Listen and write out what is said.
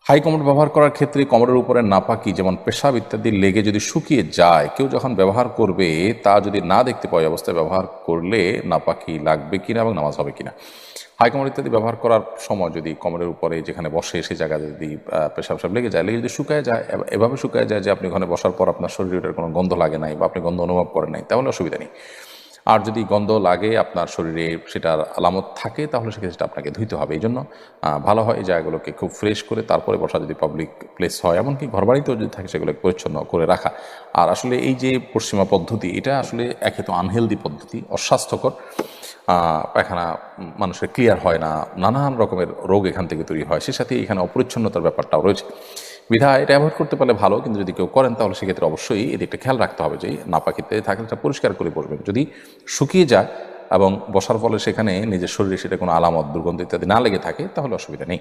High commode ব্যবহার করার ক্ষেত্রে কমোডের উপরে নাপাকি যেমন পেশাব ইত্যাদি লেগে যদি শুকিয়ে যায়, কেউ যখন ব্যবহার করবে তা যদি না দেখতে পাওয়া অবস্থায় ব্যবহার করলে নাপাকি লাগবে কিনা এবং নামাজ হবে কিনা। হাই কমোড ইত্যাদি ব্যবহার করার সময় যদি কমোডের উপরে যেখানে বসে সেই জায়গায় যদি পেশাব লেগে যায়, লেগে যদি শুকায় যায়, এভাবে শুকায় যায় যে আপনি ওখানে বসার পর আপনার শরীরের কোনো গন্ধ লাগে নাই বা আপনি গন্ধ অনুভব করেন নাই, তাহলে অসুবিধা নেই। আর যদি গন্ধ লাগে, আপনার শরীরে সেটার আলামত থাকে, তাহলে সেক্ষেত্রে সেটা আপনাকে ধুইতে হবে। এই জন্য ভালো হয় এই জায়গাগুলোকে খুব ফ্রেশ করে তারপরে বসা, যদি পাবলিক প্লেস হয়, এমনকি ঘরবাড়িতেও যদি থাকে, সেগুলোকে পরিচ্ছন্ন করে রাখা। আর আসলে এই যে পশ্চিমা পদ্ধতি, এটা আসলে একে তো আনহেলদি পদ্ধতি, অস্বাস্থ্যকর। পায়খানা মানুষের ক্লিয়ার হয় না, নানান রকমের রোগ এখান থেকে তৈরি হয়, সে সাথে এখানে অপরিচ্ছন্নতার ব্যাপারটাও রয়েছে। বিধায় এটা অ্যাভয়েড করতে পারলে ভালো, কিন্তু যদি কেউ করেন তাহলে সেক্ষেত্রে অবশ্যই এদিকটা খেয়াল রাখতে হবে যে নাপাকিতে থাকলে এটা পরিষ্কার করে বসবেন। যদি শুকিয়ে যায় এবং বসার ফলে সেখানে নিজের শরীরে সেটা কোনো আলামত, দুর্গন্ধ ইত্যাদি না লেগে থাকে, তাহলে অসুবিধা নেই।